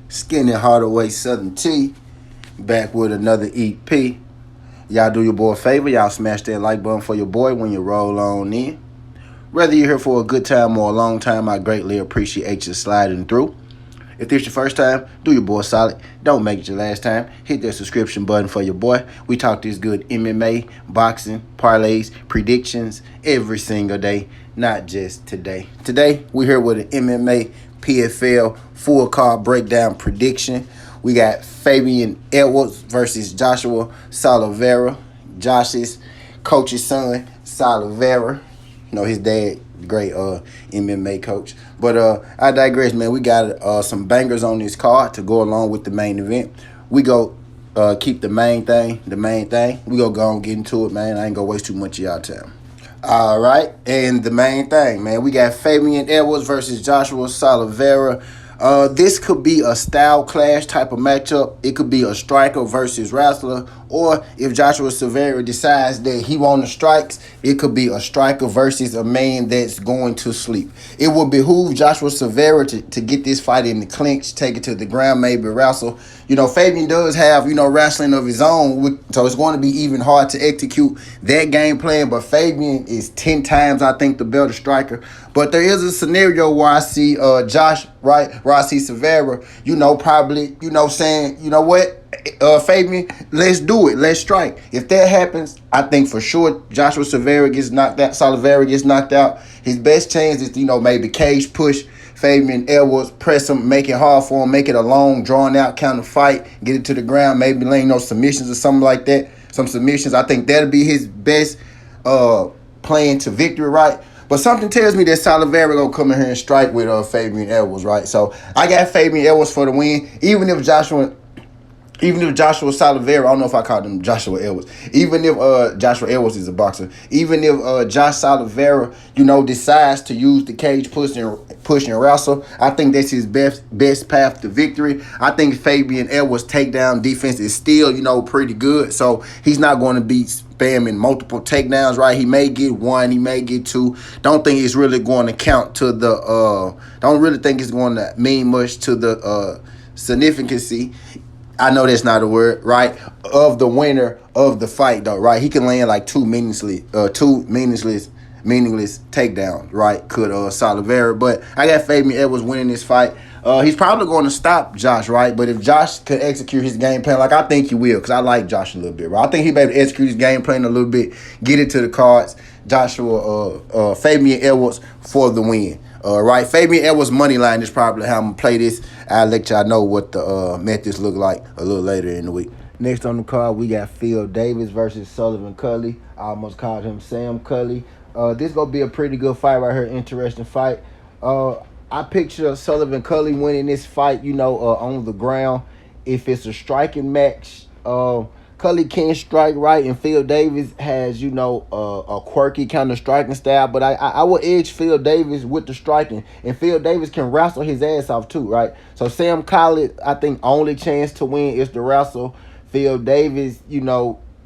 Skinny Hardaway Southern T, back with another EP. Y'all do your boy a favor, y'all smash that like button for your boy when you roll on in. Whether you're here for a good time or a long time, I greatly appreciate you sliding through. If this your first time, do your boy solid. Don't make it your last time. Hit that subscription button for your boy. We talk this good MMA, boxing, parlays, predictions every single day, not just today. Today, we're here with an MMA PFL full card breakdown prediction. We got Fabian Edwards versus Joshua Silveira. Josh's coach's son, Silveira. You know, his dad, great MMA coach. But I digress, man. We got some bangers on this card to go along with the main event. We go keep the main thing. We go and get into it, man. I ain't gonna waste too much of y'all time. All right, and the main thing, man. We got Fabian Edwards versus Joshua Silveira. This could be a style clash type of matchup. It could be a striker versus wrestler. Or if Joshua Silveira decides that he wants the strikes, it could be a striker versus a man that's going to sleep. It will behoove Joshua Silveira to get this fight in the clinch, take it to the ground, maybe wrestle. You know, Fabian does have, wrestling of his own, so it's going to be even hard to execute that game plan. But Fabian is 10 times, I think, the better striker. But there is a scenario where I see Josh, right, where I see Silveira, probably, saying, you know what, Fabian, let's do it. Let's strike. If that happens, I think for sure Joshua Silveira gets knocked out. His best chance is, maybe cage push Fabian Edwards, press him, make it hard for him, make it a long, drawn-out kind of fight, get it to the ground, maybe laying those submissions or something like that. Some submissions. I think that'll be his best plan to victory, right? But something tells me that Silveira gonna come in here and strike with Fabian Edwards, right? So I got Fabian Edwards for the win. Even if Joshua Silveira, I don't know if I called him Joshua Edwards. Even if Joshua Edwards is a boxer, even if Josh Silveira, decides to use the cage push and wrestle, I think that's his best path to victory. I think Fabian Edwards' takedown defense is still, pretty good. So he's not going to be spamming multiple takedowns, right? He may get one, he may get two. Don't think it's really going to count to the don't really think it's going to mean much to the significancy. I know that's not a word, right? Of the winner of the fight, though, right? He can land like two meaningless takedowns, right? Could Silveira, but I got Fabian Edwards winning this fight. He's probably going to stop Josh, right? But if Josh could execute his game plan, like I think he will, because I like Josh a little bit, right? I think he'll be able to execute his game plan a little bit, get it to the cards. Fabian Edwards for the win. Right, Fabian Edwards' money line is probably how I'm going to play this. I'll let y'all know what the methods look like a little later in the week. Next on the card, we got Phil Davis versus Sullivan Cully. I almost called him Sam Cully. This going to be a pretty good fight right here, interesting fight. I picture Sullivan Cully winning this fight, on the ground. If it's a striking match, Cully can strike right, and Phil Davis has, a quirky kind of striking style. But I would edge Phil Davis with the striking, and Phil Davis can wrestle his ass off too, right? So Sam Cully, I think, only chance to win is the wrestle. Phil Davis,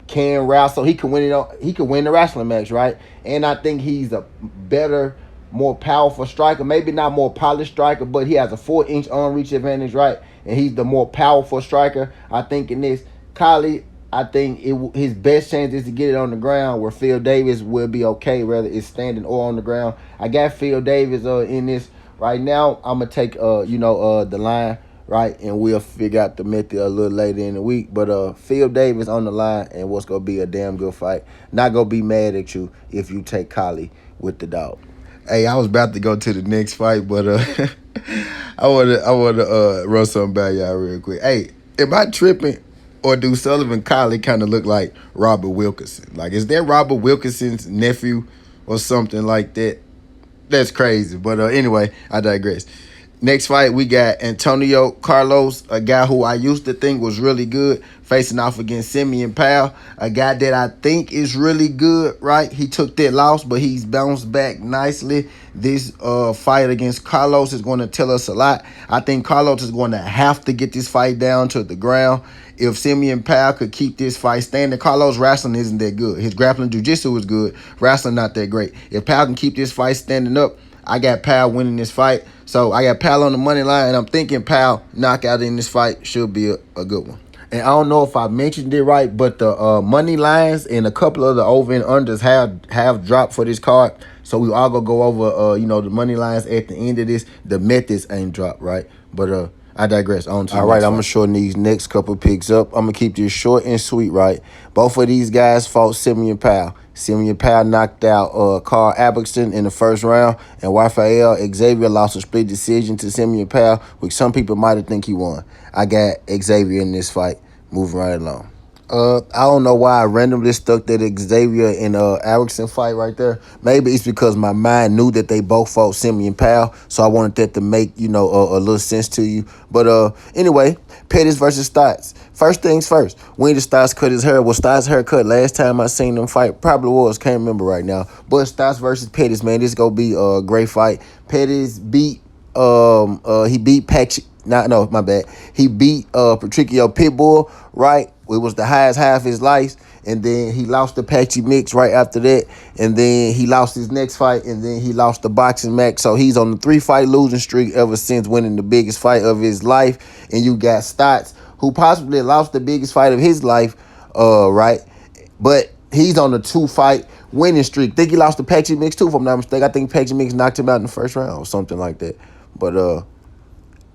can wrestle. He can win it. He can win the wrestling match, right? And I think he's a better, more powerful striker. Maybe not more polished striker, but he has a 4-inch arm reach advantage, right? And he's the more powerful striker. I think in this, Cully, I think his best chance is to get it on the ground, where Phil Davis will be okay, whether it's standing or on the ground. I got Phil Davis in this right now. I'm gonna take the line, right, and we'll figure out the method a little later in the week. But Phil Davis on the line, and what's gonna be a damn good fight. Not gonna be mad at you if you take Cully with the dog. Hey, I was about to go to the next fight, but I wanna run something by y'all real quick. Hey, am I tripping? Or do Sullivan Cully kind of look like Robert Wilkinson? Like, is that Robert Wilkinson's nephew or something like that? That's crazy. But anyway, I digress. Next fight, we got Antonio Carlos, a guy who I used to think was really good, facing off against Simeon Powell, a guy that I think is really good, right? He took that loss, but he's bounced back nicely. This fight against Carlos is going to tell us a lot. I think Carlos is going to have to get this fight down to the ground. If Simeon Powell could keep this fight standing, Carlos' wrestling isn't that good. His grappling jiu-jitsu is good. Wrestling not that great. If Powell can keep this fight standing up, I got Powell winning this fight. So I got Powell on the money line, and I'm thinking Powell knockout in this fight should be a good one. And I don't know if I mentioned it right, but the money lines and a couple of the over and unders have dropped for this card. So we all gonna go over the money lines at the end of this. The methods ain't dropped, right? But I digress. On to all right, I'm gonna shorten these next couple picks up. I'm gonna keep this short and sweet, right? Both of these guys fought Simeon Powell. Simeon Powell knocked out Carl Aberson in the first round, and Rafael Xavier lost a split decision to Simeon Powell, which some people might have think he won. I got Xavier in this fight. Moving right along. I don't know why I randomly stuck that Xavier and Aberson fight right there. Maybe it's because my mind knew that they both fought Simeon Powell, so I wanted that to make a little sense to you. But anyway, Pettis versus Stotts. First things first. When did Stotts cut his hair? Well, Stotts' haircut last time I seen them fight probably was, can't remember right now. But Stotts versus Pettis, man, this gonna be a great fight. Pettis beat he beat Patchy. No, my bad. He beat Patricio Pitbull, right? It was the highest high of his life. And then he lost the Patchy Mix right after that. And then he lost his next fight. And then he lost the boxing match. So he's on the 3-fight losing streak ever since winning the biggest fight of his life. And you got Stotts, who possibly lost the biggest fight of his life, right? But he's on a 2-fight winning streak. Think he lost the Patchy Mix too, if I'm not mistaken. I think Patchy Mix knocked him out in the first round or something like that. But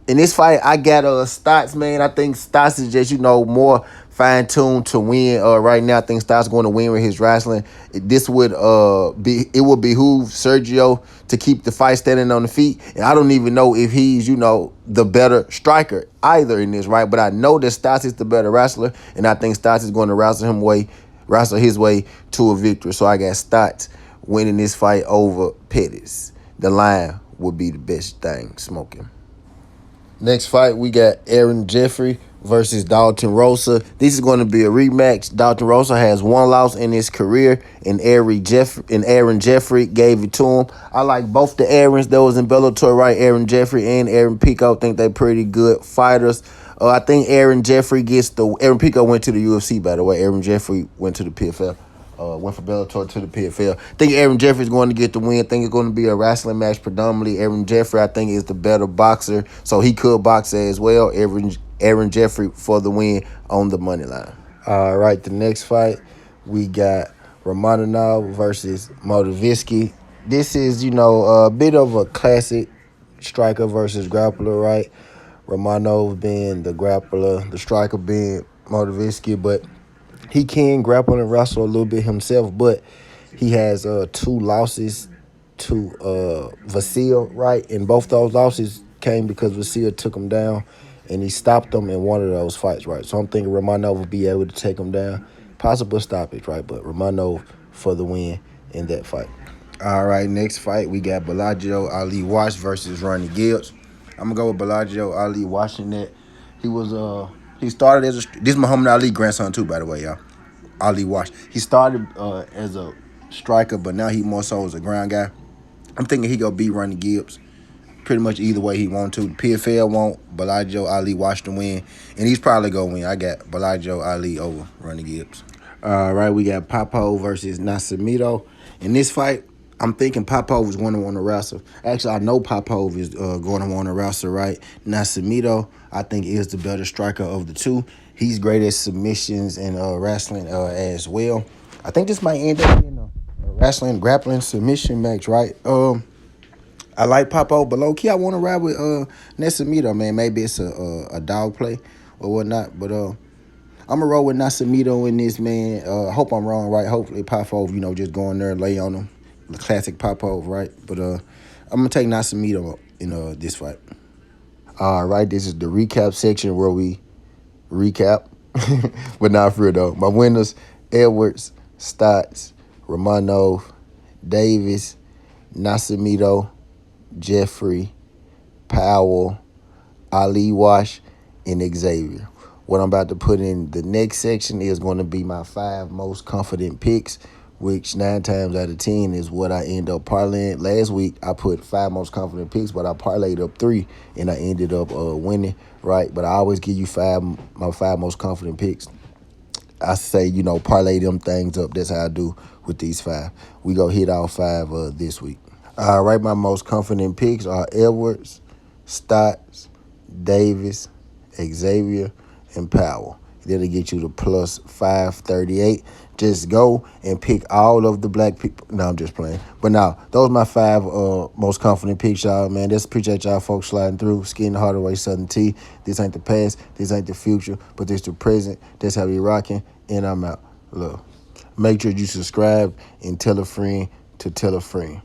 in this fight, I got Stotts, man. I think Stotts is just, more fine-tuned to win. Right now, I think Stotts going to win with his wrestling. It would behoove Sergio to keep the fight standing on the feet. And I don't even know if he's, the better striker either in this, right? But I know that Stotts is the better wrestler, and I think Stotts is going to wrestle his way to a victory. So I got Stotts winning this fight over Pettis. The line would be the best thing smoking. Next fight, we got Aaron Jeffrey versus Dalton Rosa. This is going to be a rematch. Dalton Rosa has one loss in his career, and Aaron Jeffrey gave it to him. I like both the Aarons that was in Bellator, right? Aaron Jeffrey and Aaron Pico. I think they're pretty good fighters. I think Aaron Jeffrey Aaron Pico went to the UFC, by the way. Aaron Jeffrey went to the PFL. Went from Bellator to the PFL. I think Aaron Jeffrey is going to get the win. I think it's going to be a wrestling match predominantly. Aaron Jeffrey, I think, is the better boxer, so he could box as well. Aaron Jeffrey for the win on the money line. All right, the next fight, we got Romano versus Moisci. This is, a bit of a classic striker versus grappler, right? Romano being the grappler, the striker being Moisci, but he can grapple and wrestle a little bit himself, but he has 2 losses to Vasil, right? And both those losses came because Vasil took him down, and he stopped him in one of those fights, right? So I'm thinking Romano will be able to take him down. Possible stoppage, right? But Romano for the win in that fight. All right, next fight, we got Bellagio Ali Wash versus Ronnie Gibbs. I'm going to go with Bellagio Ali watching that. He started this Muhammad Ali grandson too, by the way, y'all. Ali Wash. He started as a striker, but now he more so as a ground guy. I'm thinking he gonna beat Ronnie Gibbs pretty much either way he want to. PFL won't. Bellagio Ali Wash to win, and he's probably gonna win. I got Bellagio Ali over Ronnie Gibbs. All right, we got Popo versus Nasamito. In this fight, I'm thinking Popov is going to want to wrestle. Actually, I know Popov is going to want to wrestle, right? Nasamito, I think, is the better striker of the two. He's great at submissions and wrestling as well. I think this might end up being a wrestling, grappling submission match, right? I like Popov, but low-key, I want to ride with Nasamito, man. Maybe it's a dog play or whatnot, but I'm going to roll with Nasamito in this, man. I hope I'm wrong, right? Hopefully Popov, just go in there and lay on him. The classic Popov, right? But I'm going to take Nasamito in this fight. All right, this is the recap section where we recap. But not for real, though. My winners, Edwards, Stotts, Romano, Davis, Nasamito, Jeffrey, Powell, Ali Wash, and Xavier. What I'm about to put in the next section is going to be my 5 most confident picks, which 9 times out of 10 is what I end up parlaying. Last week, I put 5 most confident picks, but I parlayed up 3, and I ended up winning, right? But I always give you my 5 most confident picks. I say, parlay them things up. That's how I do with these 5. We go hit all 5 this week. All right, my most confident picks are Edwards, Stotts, Davis, Xavier, and Powell. That'll get you to plus 538. Just go and pick all of the black people. No, I'm just playing. But now, those are my 5 most confident picks, y'all, man. Just appreciate y'all folks sliding through. Skin the Hardaway Southern Tea. This ain't the past. This ain't the future. But this the present. That's how we rocking. And I'm out. Look, make sure you subscribe and tell a friend to tell a friend.